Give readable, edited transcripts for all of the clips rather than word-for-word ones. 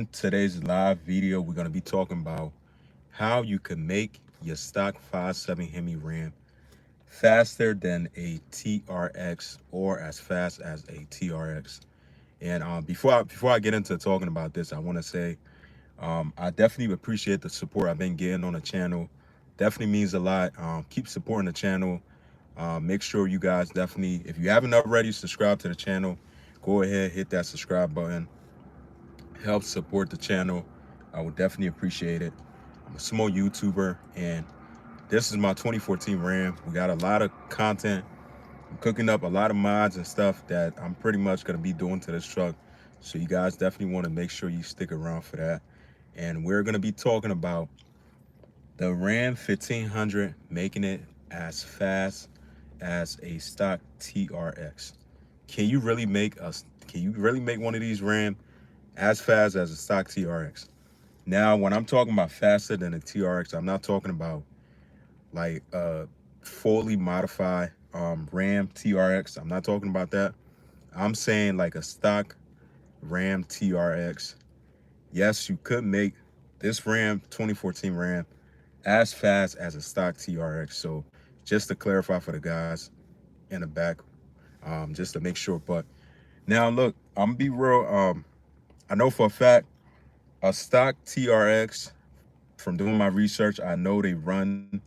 today's live video, we're going to be talking about how you can make your stock 5.7 Hemi RAM faster than a TRX or as fast as a TRX. And before I get into talking about this, I want to say I definitely appreciate the support I've been getting on the channel. Definitely means a lot. Keep supporting the channel. Make sure you guys definitely, if you haven't already, subscribe to the channel. Go ahead, hit that subscribe button. Help support the channel. I would definitely appreciate it. I'm a small YouTuber, and this is my 2014 Ram. We got a lot of content. I'm cooking up a lot of mods and stuff that I'm pretty much going to be doing to this truck. So you guys definitely want to make sure you stick around for that. And we're going to be talking about the Ram 1500, making it as fast as a stock TRX. Can you really make us? Can you really make one of these Ram as fast as a stock TRX? Now, when I'm talking about faster than a TRX, I'm not talking about like fully modified Ram TRX. I'm not talking about that. I'm saying like a stock Ram TRX. Yes, you could make this Ram 2014 Ram as fast as a stock TRX. So just to clarify for the guys in the back, just to make sure. But now look, I'm gonna be real. I know for a fact a stock TRX, from doing my research, I know they run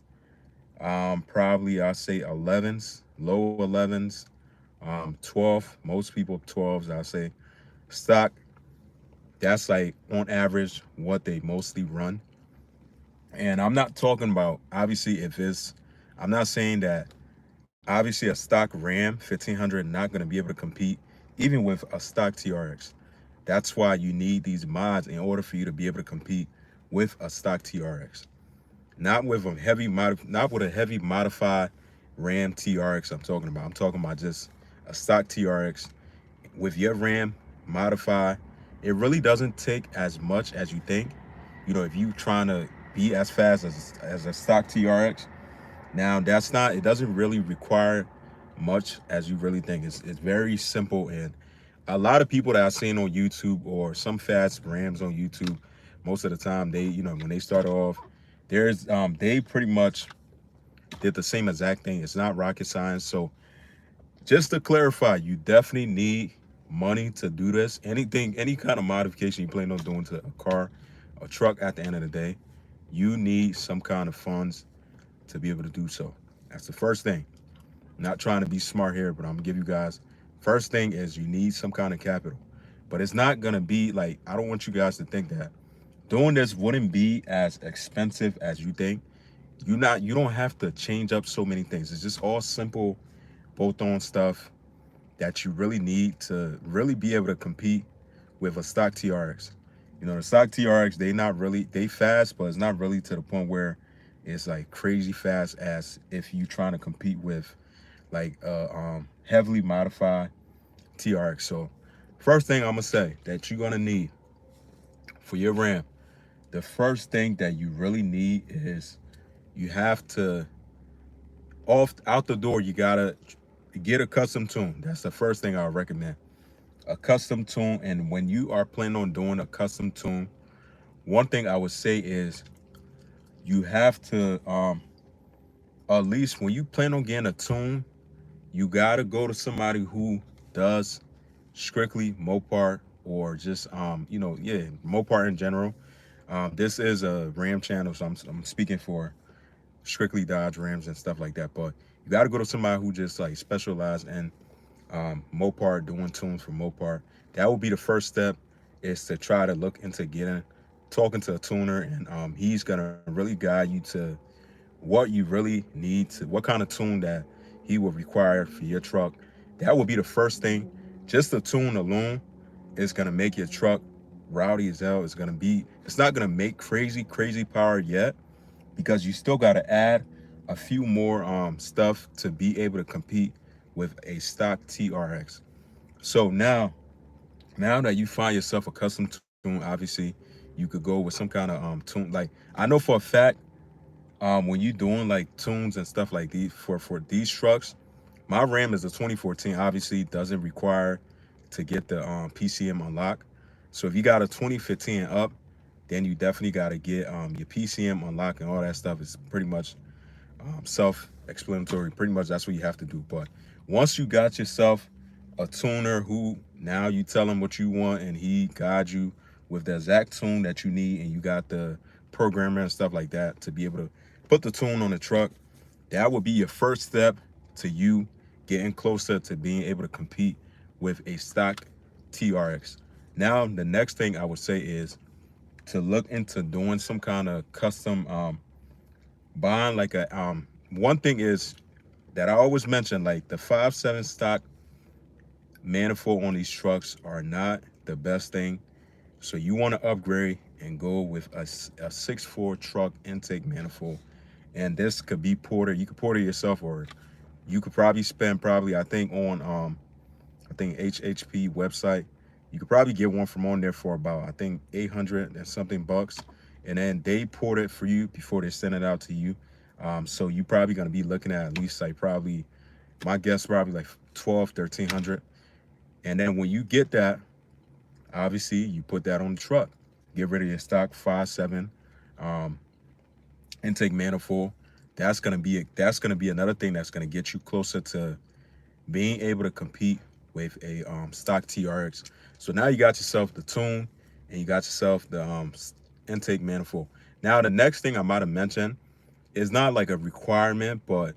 probably I'll say 11s, low 11s, 12. Most people 12s. I'll say stock. That's like on average what they mostly run. And I'm not talking about obviously if it's. I'm not saying that obviously a stock Ram 1500 not going to be able to compete even with a stock TRX. That's why you need these mods in order for you to be able to compete with a stock TRX. Not with a not with a heavy modified Ram TRX I'm talking about. I'm talking about just a stock TRX with your Ram modified. It really doesn't take as much as you think. You know, if you trying to be as fast as a stock TRX, now that's not. It doesn't really require much as you really think. It's very simple, and a lot of people that I've seen on YouTube or some fast Rams on YouTube, most of the time they, when they start off, they pretty much did the same exact thing. It's not rocket science. So just to clarify, you definitely need money to do this. Any kind of modification you plan on doing to a car, a truck at the end of the day, you need some kind of funds to be able to do so. That's the first thing. I'm not trying to be smart here, but I'm gonna give you guys. First thing is you need some kind of capital. But it's not gonna be like, I don't want you guys to think that doing this wouldn't be as expensive as you think. You don't have to change up so many things. It's just all simple bolt-on stuff that you really need to really be able to compete with a stock TRX. You know, the stock TRX, they fast, but it's not really to the point where it's like crazy fast as if you trying to compete with like heavily modified TRX. So first thing I'm gonna say that you're gonna need for your RAM, the first thing that you really need is you have to off out the door, you gotta get a custom tune. That's the first thing I recommend. A custom tune. And when you are planning on doing a custom tune, one thing I would say is you have to at least when you plan on getting a tune, you gotta go to somebody who does strictly Mopar or just Mopar in general. This is a Ram channel, so I'm speaking for strictly Dodge Rams and stuff like that. But you got to go to somebody who just like specialize in Mopar, doing tunes for Mopar. That would be the first step, is to try to look into talking to a tuner, and he's gonna really guide you to what you really need to, what kind of tune that he will require for your truck. That would be the first thing. Just the tune alone is gonna make your truck rowdy as hell. It's not gonna make crazy power yet, because you still gotta add a few more stuff to be able to compete with a stock TRX. So now that you find yourself a custom tune, obviously you could go with some kind of tune. Like, I know for a fact, when you doing like tunes and stuff like these for these trucks, my Ram is a 2014. Obviously, doesn't require to get the PCM unlock. So if you got a 2015 and up, then you definitely got to get your PCM unlocked, and all that stuff is pretty much self-explanatory. Pretty much that's what you have to do. But once you got yourself a tuner who now you tell him what you want and he guides you with the exact tune that you need, and you got the programmer and stuff like that to be able to put the tune on the truck, that would be your first step to you getting closer to being able to compete with a stock TRX. Now, the next thing I would say is to look into doing some kind of custom buying like a one thing is that I always mention, like the 5.7 stock manifold on these trucks are not the best thing. So you want to upgrade and go with a 6.4 truck intake manifold. And this could be ported. You could port it yourself, or you could probably spend probably, I think on I think HHP website, you could probably get one from on there for about, I think 800 and something bucks, and then they port it for you before they send it out to you. So you probably gonna be looking at least like probably, my guess probably like 12, 1300. And then when you get that, obviously you put that on the truck. Get rid of your stock 5.7 um, intake manifold. That's gonna be another thing that's gonna get you closer to being able to compete with a stock TRX. So now you got yourself the tune and you got yourself the intake manifold. Now the next thing I might have mentioned is not like a requirement, but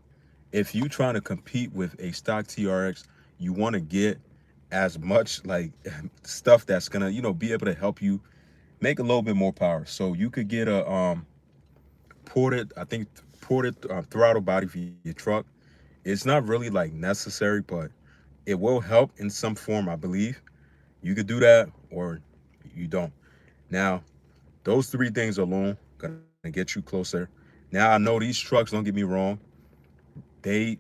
if you trying to compete with a stock TRX, you want to get as much like stuff that's gonna, be able to help you make a little bit more power. So you could get a ported, I think ported throttle body for your truck. It's not really like necessary, but it will help in some form, I believe. You could do that or you don't. Now, those three things alone gonna get you closer. Now, I know these trucks, don't get me wrong, they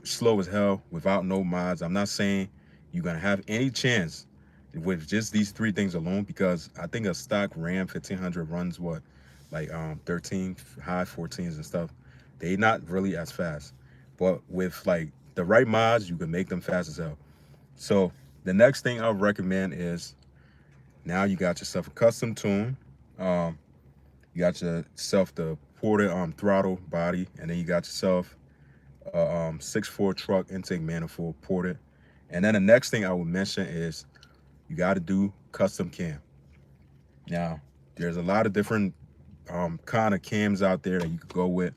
slow as hell without no mods. I'm not saying you're gonna have any chance with just these three things alone, because I think a stock Ram 1500 runs what, like 13 high 14s and stuff. They not really as fast, but with like the right mods, you can make them fast as hell. So the next thing I would recommend is, now you got yourself a custom tune. Um, you got yourself the ported throttle body, and then you got yourself a 6.4 truck intake manifold ported. And then the next thing I would mention is you got to do custom cam. Now, there's a lot of different kind of cams out there that you could go with.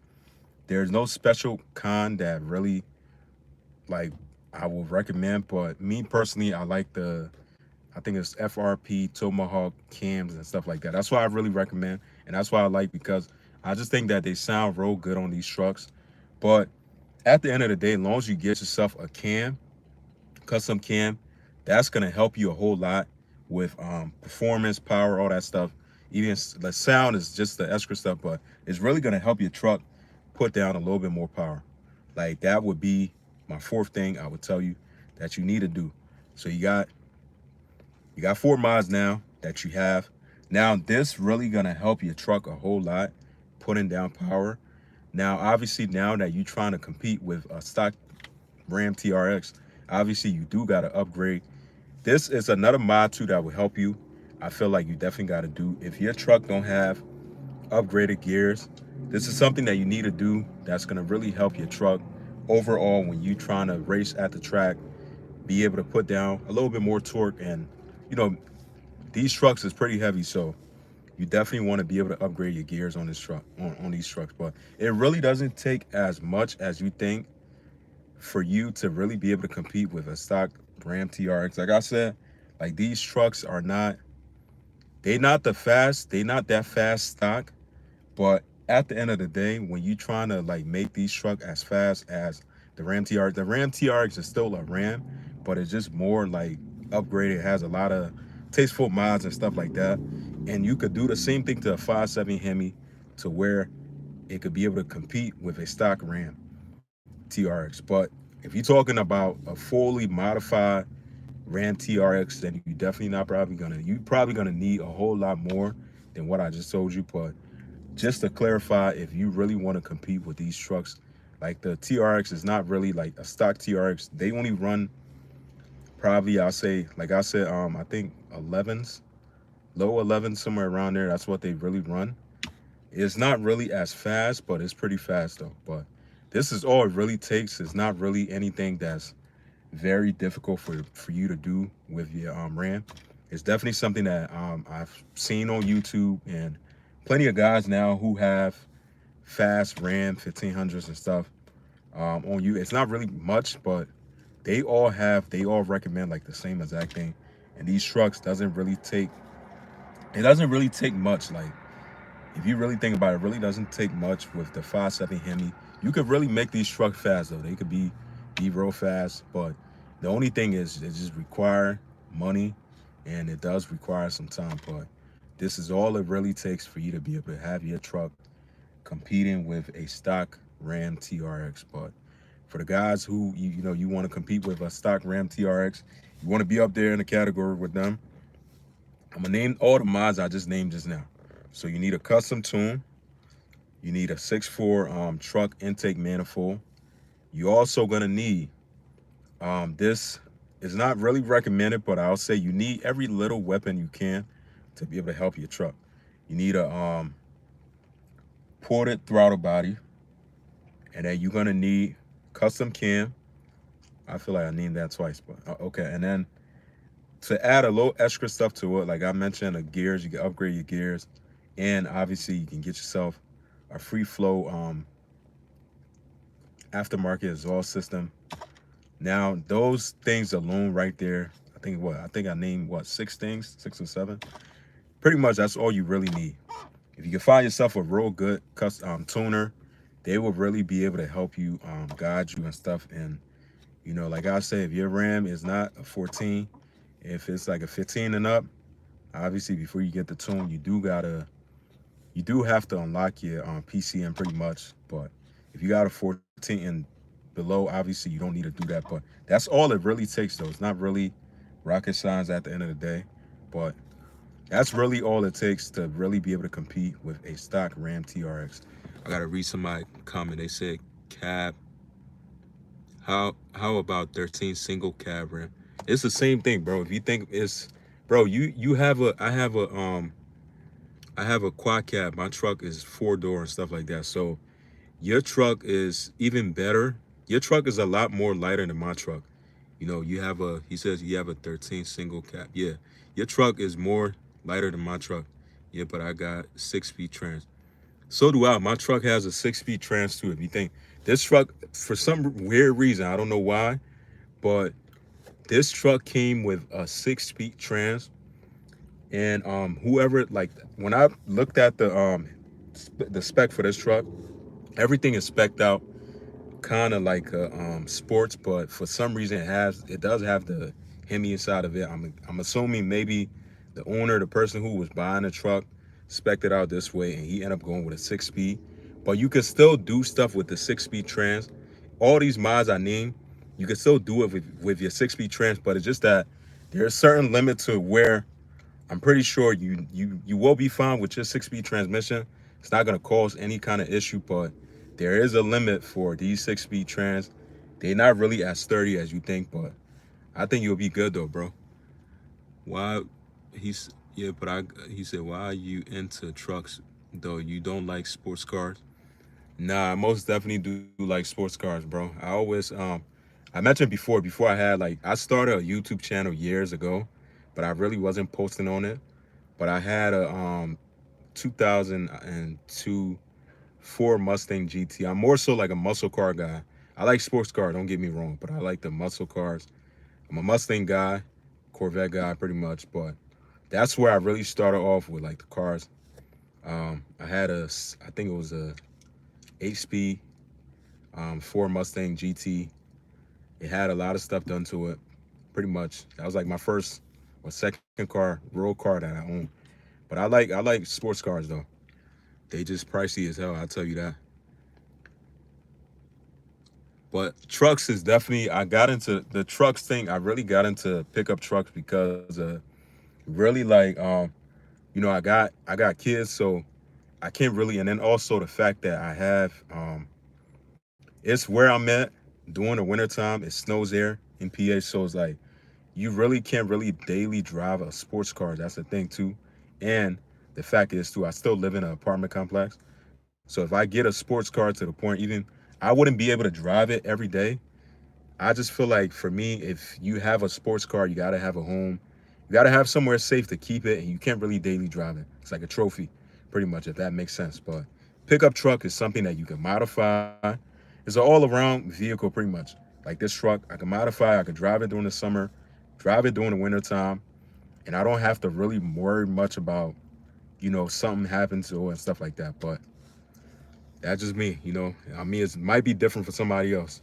There's no special kind that really like I will recommend, but me personally, I like I think it's FRP Tomahawk cams and stuff like that. That's why I really recommend, and that's why I like, because I just think that they sound real good on these trucks. But at the end of the day, as long as you get yourself a cam, custom cam, that's gonna help you a whole lot with performance, power, all that stuff. Even the sound is just the extra stuff, but it's really gonna help your truck put down a little bit more power. Like that would be my fourth thing I would tell you that you need to do. So you got 4 mods now that you have. Now this really gonna help your truck a whole lot, putting down power. Now obviously, now that you're trying to compete with a stock Ram TRX, obviously you do gotta upgrade. This is another mod too that will help you. I feel like you definitely gotta do. If your truck don't have upgraded gears, this is something that you need to do that's gonna really help your truck overall when you trying to race at the track, be able to put down a little bit more torque. And you know, these trucks is pretty heavy, so you definitely want to be able to upgrade your gears on this truck, on these trucks. But it really doesn't take as much as you think for you to really be able to compete with a stock Ram TRX. Like I said, like these trucks are not, they not that fast stock. But at the end of the day, when you trying to like make these trucks as fast as the Ram TRX is still a Ram, but it's just more like upgraded. It has a lot of tasteful mods and stuff like that. And you could do the same thing to a 5.7 Hemi, to where it could be able to compete with a stock Ram TRX. But if you're talking about a fully modified Ram TRX, then you probably gonna need a whole lot more than what I just told you. But just to clarify, if you really want to compete with these trucks, like the TRX is not really like a stock TRX. They only run probably, I'll say, like I said, I think 11s. low 11 somewhere around there. That's what they really run. It's not really as fast, but it's pretty fast though. But this is all it really takes. It's not really anything that's very difficult for you to do with your RAM. It's definitely something that I've seen on YouTube and plenty of guys now who have fast RAM 1500s and stuff on you. It's not really much, but they all recommend like the same exact thing. And these trucks doesn't really take much. Like if you really think about it, it really doesn't take much with the 5.7 Hemi. You could really make these trucks fast though. They could be real fast, but the only thing is it just require money and it does require some time. But this is all it really takes for you to be able to have your truck competing with a stock Ram TRX. But for the guys who you want to compete with a stock Ram TRX, you want to be up there in the category with them. I'm gonna name all the mods I just named just now. So you need a custom tune, you need a 6.4 truck intake manifold. You also gonna need this is not really recommended, but I'll say you need every little weapon you can to be able to help your truck. You need a ported throttle body, and then you're gonna need custom cam. I feel like I named that twice, but okay. And then to add a little extra stuff to it, like I mentioned, the gears, you can upgrade your gears, and obviously you can get yourself a free flow aftermarket exhaust system. Now those things alone right there, I think I named what, 6 things, 6 or 7. Pretty much that's all you really need. If you can find yourself a real good tuner, they will really be able to help you guide you and stuff. And like I say, if your RAM is not a 14, if it's like a 15 and up, obviously before you get the tune, you do have to unlock your PCM pretty much. But if you got a 14 and below, obviously you don't need to do that. But that's all it really takes though. It's not really rocket science at the end of the day. But that's really all it takes to really be able to compete with a stock Ram TRX. I gotta read somebody comment. They said cab. How about 13 single cab Ram? It's the same thing, bro. If you think it's, bro, you have a I have a quad cab. My truck is 4-door and stuff like that. So your truck is even better. Your truck is a lot more lighter than my truck. You have he says you have a 13 single cab. Yeah, your truck is more lighter than my truck. Yeah, but I got 6-speed trans. So do I. My truck has a 6-speed trans too. If you think this truck, for some weird reason, I don't know why, but this truck came with a 6-speed trans. And whoever, like, when I looked at the spec for this truck, everything is spec'd out kind of like sports, but for some reason it does have the Hemi inside of it. I'm assuming maybe the owner, the person who was buying the truck, spec'd it out this way, and he ended up going with a 6-speed. But you can still do stuff with the 6-speed trans. All these mods I named, you can still do it with your 6-speed trans, but it's just that there's a certain limit to where I'm pretty sure you will be fine with your 6-speed transmission. It's not gonna cause any kind of issue, but there is a limit for these 6-speed trans. They're not really as sturdy as you think, but I think you'll be good though, bro. Why he said, why are you into trucks though? You don't like sports cars? Nah, I most definitely do like sports cars, bro. I mentioned before I had, like, I started a YouTube channel years ago, but I really wasn't posting on it. But I had a 2002 Ford Mustang GT. I'm more so like a muscle car guy. I like sports cars, don't get me wrong, but I like the muscle cars. I'm a Mustang guy, Corvette guy pretty much, but that's where I really started off with, like, the cars. I had I think it was a 8-speed Ford Mustang GT. It had a lot of stuff done to it, pretty much. That was like my first or second car, real car that I owned. But I like sports cars though. They just pricey as hell, I'll tell you that. But trucks is definitely, I got into the trucks thing. I really got into pickup trucks because really, like, I got kids, so I can't really, and then also the fact that I have it's where I'm at during the wintertime. It snows there in PA, so it's like you really can't really daily drive a sports car. That's the thing too. And the fact is too, I still live in an apartment complex. So if I get a sports car to the point, even I wouldn't be able to drive it every day. I just feel like for me, if you have a sports car, you gotta have a home. You gotta have somewhere safe to keep it, and you can't really daily drive it. It's like a trophy, pretty much, if that makes sense. But pickup truck is something that you can modify. It's an all-around vehicle, pretty much. Like this truck, I can modify. I can drive it during the summer, drive it during the winter time, and I don't have to really worry much about, something happens to it and stuff like that. But that's just me, I mean, it might be different for somebody else.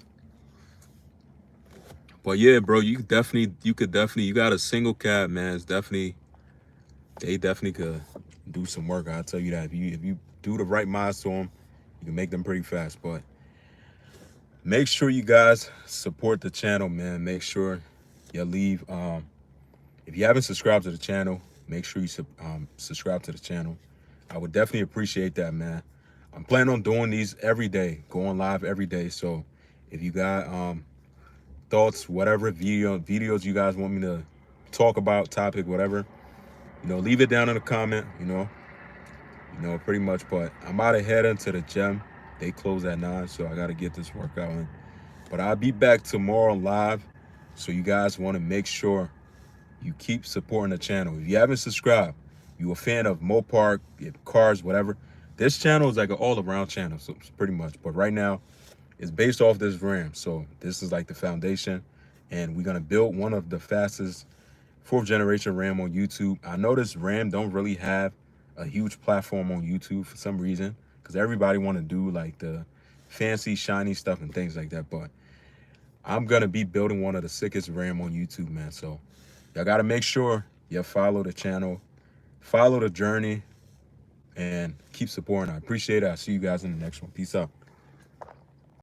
But yeah, bro, you got a single cab, man. It's definitely, they definitely could do some work. I'll tell you that. If you do the right miles to them, you can make them pretty fast. But make sure you guys support the channel, man. Make sure you leave. If you haven't subscribed to the channel, make sure you subscribe to the channel. I would definitely appreciate that, man. I'm planning on doing these every day, going live every day. So if you got thoughts, whatever videos you guys want me to talk about, topic, whatever, leave it down in the comment. Pretty much. But I'm out of heading to the gym. They close at 9, so I gotta get this workout in. But I'll be back tomorrow live. So you guys want to make sure you keep supporting the channel. If you haven't subscribed, you a fan of Mopar, cars, whatever, this channel is like an all-around channel, so pretty much. But right now, it's based off this RAM. So this is like the foundation. And we're gonna build one of the fastest 4th generation RAM on YouTube. I noticed RAM don't really have a huge platform on YouTube for some reason, because everybody want to do like the fancy, shiny stuff and things like that. But I'm gonna be building one of the sickest RAM on YouTube, man. So y'all gotta make sure you follow the channel, follow the journey, and keep supporting. I appreciate it. I'll see you guys in the next one. Peace out.